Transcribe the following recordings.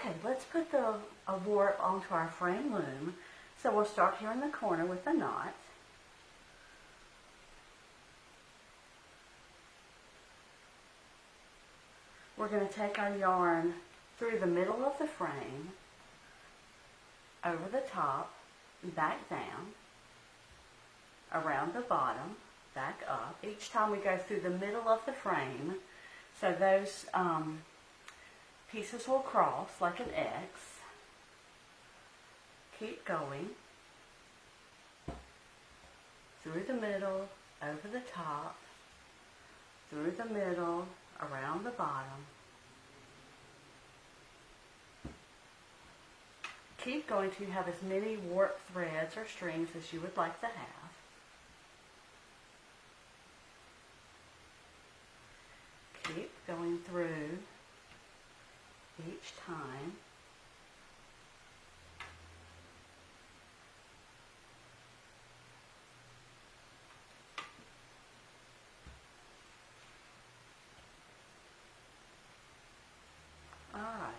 Okay, let's put the warp onto our frame loom. So we'll start here in the corner with the knot. We're going to take our yarn through the middle of the frame, over the top, back down, around the bottom, back up. Each time we go through the middle of the frame, so those pieces will cross like an X. Keep going through the middle, over the top, through the middle, around the bottom. Keep going till you have as many warp threads or strings as you would like to have. Keep going through each time. Alright,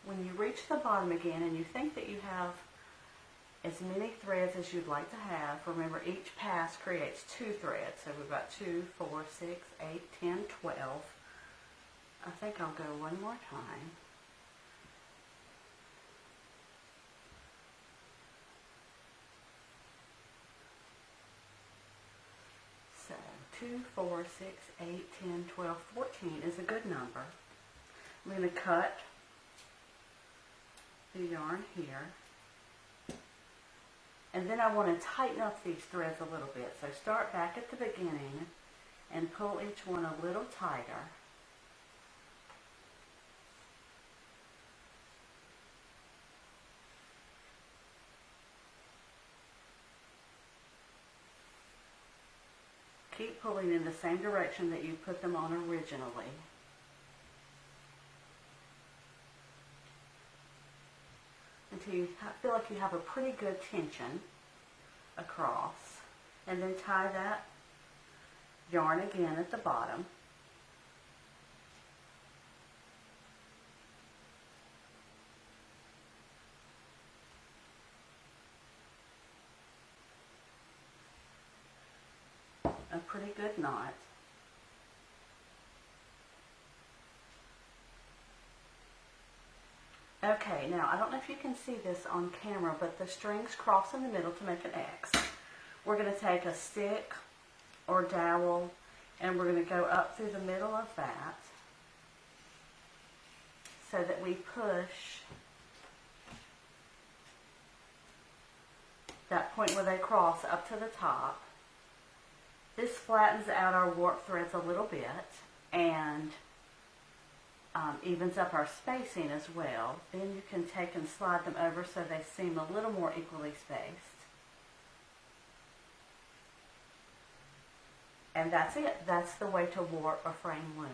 when you reach the bottom again and you think that you have as many threads as you'd like to have, remember each pass creates 2 threads. So we've got 2, 4, 6, 8, 10, 12. I think I'll go one more time. So 2, 4, 6, 8, 10, 12, 14 is a good number. I'm going to cut the yarn here. And then I want to tighten up these threads a little bit. So start back at the beginning and pull each one a little tighter. Keep pulling in the same direction that you put them on originally. Until you feel like you have a pretty good tension across. And then tie that yarn again at the bottom. A pretty good knot. Okay, now I don't know if you can see this on camera, but the strings cross in the middle to make an X. We're going to take a stick or dowel and we're going to go up through the middle of that so that we push that point where they cross up to the top. This flattens out our warp threads a little bit and evens up our spacing as well. Then you can take and slide them over so they seem a little more equally spaced. And that's it. That's the way to warp a frame loom.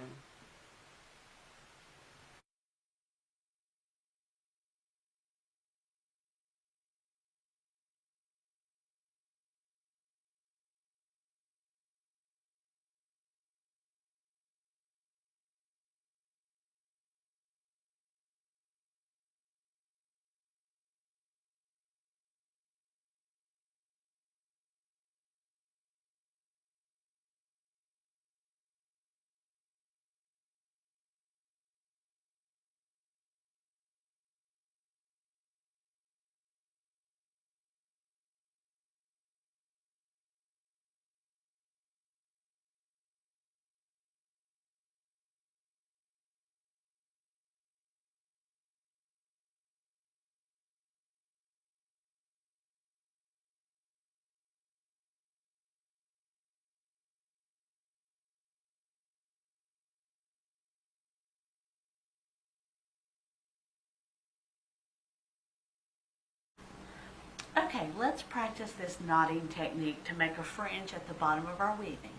Okay, let's practice this knotting technique to make a fringe at the bottom of our weaving.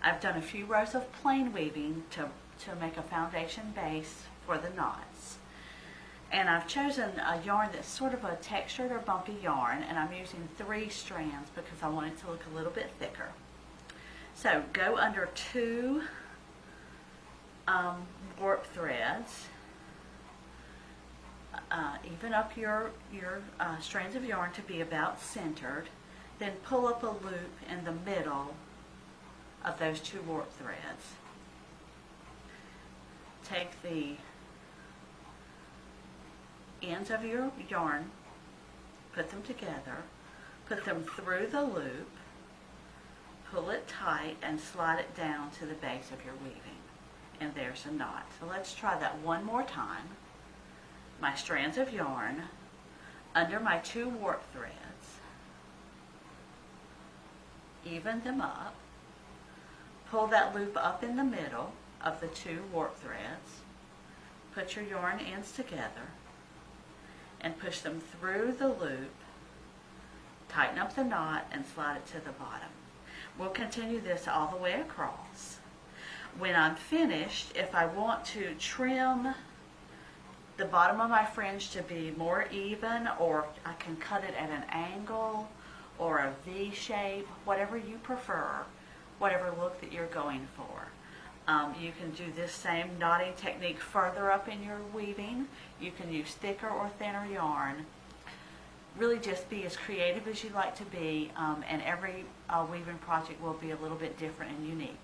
I've done a few rows of plain weaving to make a foundation base for the knots. And I've chosen a yarn that's sort of a textured or bumpy yarn, and I'm using 3 strands because I want it to look a little bit thicker. So go under 2 warp threads Even up your strands of yarn to be about centered. Then pull up a loop in the middle of those 2 warp threads. Take the ends of your yarn, put them together, put them through the loop, pull it tight, and slide it down to the base of your weaving. And there's a knot. So let's try that one more time. My strands of yarn under my 2 warp threads, even them up, pull that loop up in the middle of the 2 warp threads, put your yarn ends together, and push them through the loop, tighten up the knot, and slide it to the bottom. We'll continue this all the way across. When I'm finished, if I want to trim the bottom of my fringe to be more even, or I can cut it at an angle or a V shape, whatever you prefer, whatever look that you're going for. You can do this same knotting technique further up in your weaving. You can use thicker or thinner yarn. Really just be as creative as you like to be, and every weaving project will be a little bit different and unique.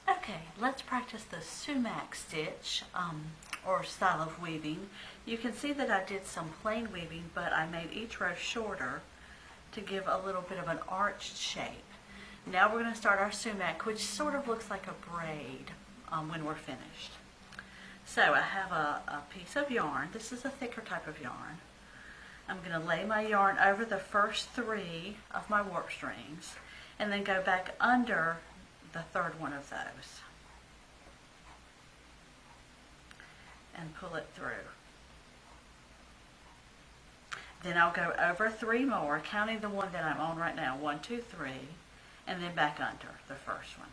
Okay, let's practice the sumac stitch, or style of weaving. You can see that I did some plain weaving, but I made each row shorter to give a little bit of an arched shape. Now we're going to start our sumac, which sort of looks like a braid when we're finished. So I have a piece of yarn. This is a thicker type of yarn. I'm going to lay my yarn over the first 3 of my warp strings and then go back under the 3rd one of those and pull it through. Then I'll go over 3 more, counting the one that I'm on right now, 1, 2, 3, and then back under the first one.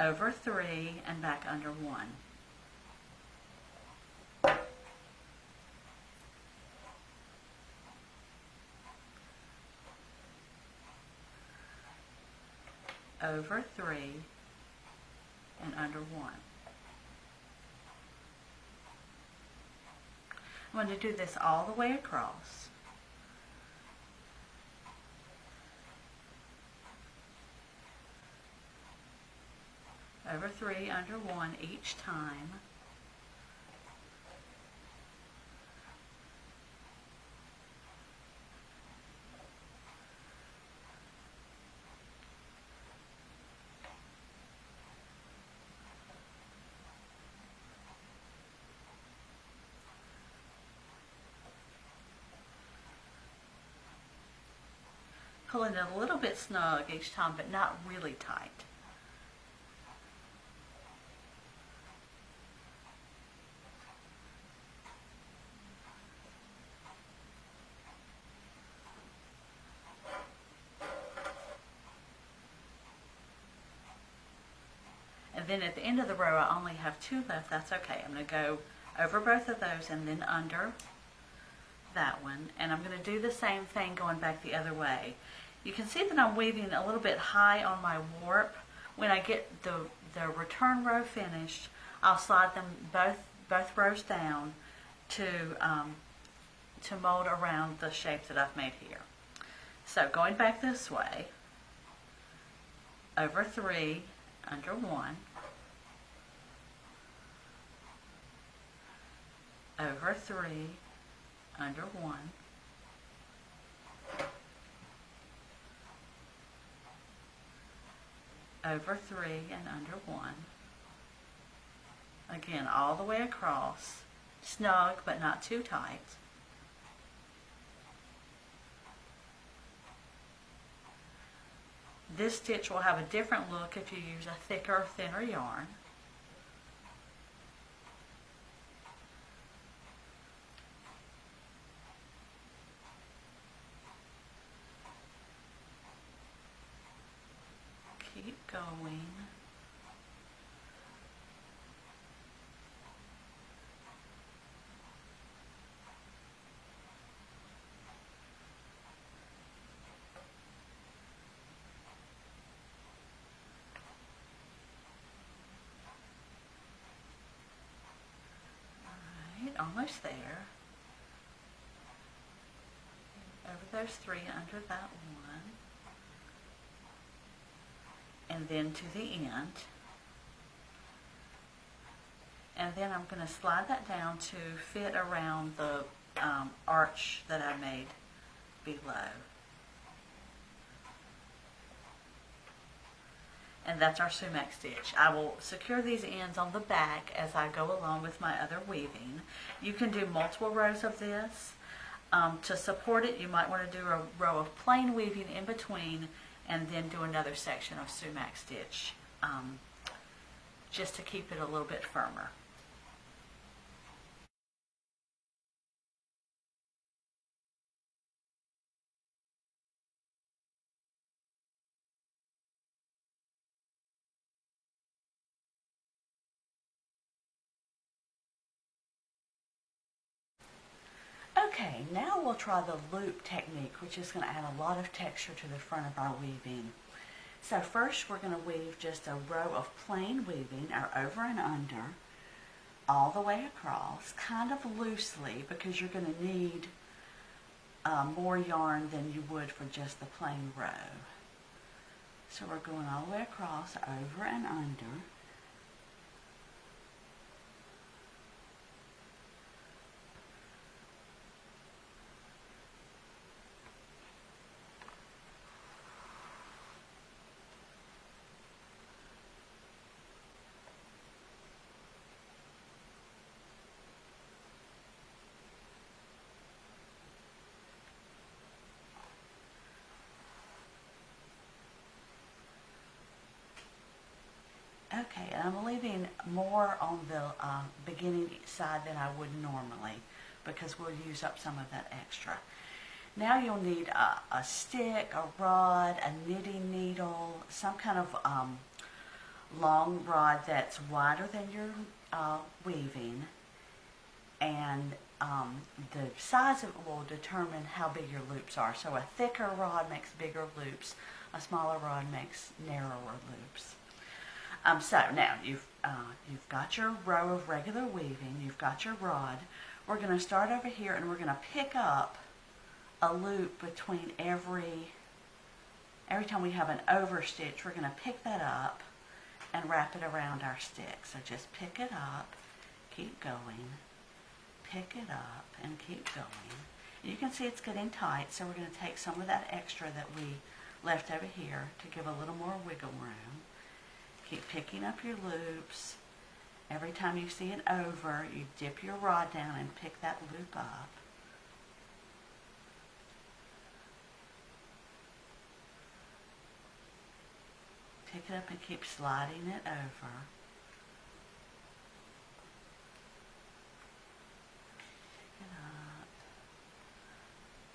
Over 3 and back under 1. Over 3 and under 1. I'm going to do this all the way across. Over 3, under 1 each time. Pulling it a little bit snug each time, but not really tight. And then at the end of the row, I only have 2 left. That's okay. I'm going to go over both of those and then under that one. And I'm going to do the same thing going back the other way. You can see that I'm weaving a little bit high on my warp. When I get the return row finished, I'll slide them both rows down to mold around the shape that I've made here. So going back this way, over 3, under 1, over 3, under 1, over 3 and under 1. Again, all the way across, snug but not too tight. This stitch will have a different look if you use a thicker or thinner yarn. Keep going. Almost there. Over those 3, under that 1. And then to the end. And then I'm going to slide that down to fit around the arch that I made below. And that's our sumac stitch. I will secure these ends on the back as I go along with my other weaving. You can do multiple rows of this. To support it, you might want to do a row of plain weaving in between and then do another section of sumac stitch just to keep it a little bit firmer. Okay, now we'll try the loop technique, which is going to add a lot of texture to the front of our weaving. So first we're going to weave just a row of plain weaving, our over and under, all the way across, kind of loosely, because you're going to need more yarn than you would for just the plain row. So we're going all the way across, over and under. Okay, and I'm leaving more on the beginning side than I would normally because we'll use up some of that extra. Now you'll need a stick, a rod, a knitting needle, some kind of long rod that's wider than your weaving, and the size of it will determine how big your loops are. So a thicker rod makes bigger loops, a smaller rod makes narrower loops. So now you've got your row of regular weaving, you've got your rod. We're going to start over here and we're going to pick up a loop between every time we have an over stitch. We're going to pick that up and wrap it around our stick. So just pick it up, keep going, pick it up and keep going. You can see it's getting tight, so we're going to take some of that extra that we left over here to give a little more wiggle room. Keep picking up your loops. Every time you see an over, you dip your rod down and pick that loop up. Pick it up and keep sliding it over.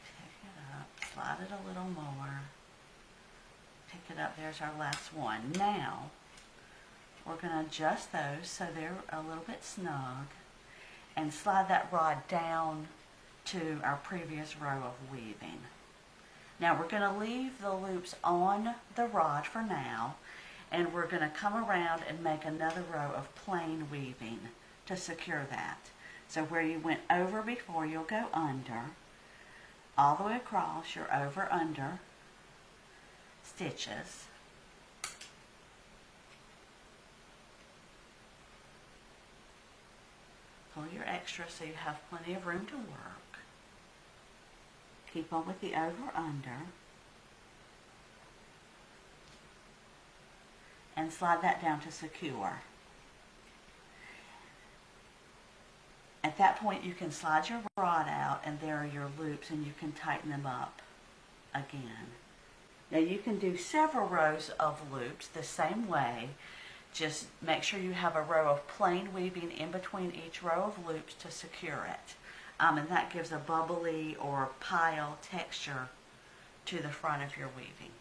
Pick it up, slide it a little more. Pick it up, there's our last one. Now, we're going to adjust those so they're a little bit snug and slide that rod down to our previous row of weaving. Now we're going to leave the loops on the rod for now, and we're going to come around and make another row of plain weaving to secure that. So where you went over before, you'll go under, all the way across, your over under stitches. Pull your extra so you have plenty of room to work. Keep on with the over under. And slide that down to secure. At that point you can slide your rod out and there are your loops and you can tighten them up again. Now you can do several rows of loops the same way. Just make sure you have a row of plain weaving in between each row of loops to secure it. And that gives a bubbly or pile texture to the front of your weaving.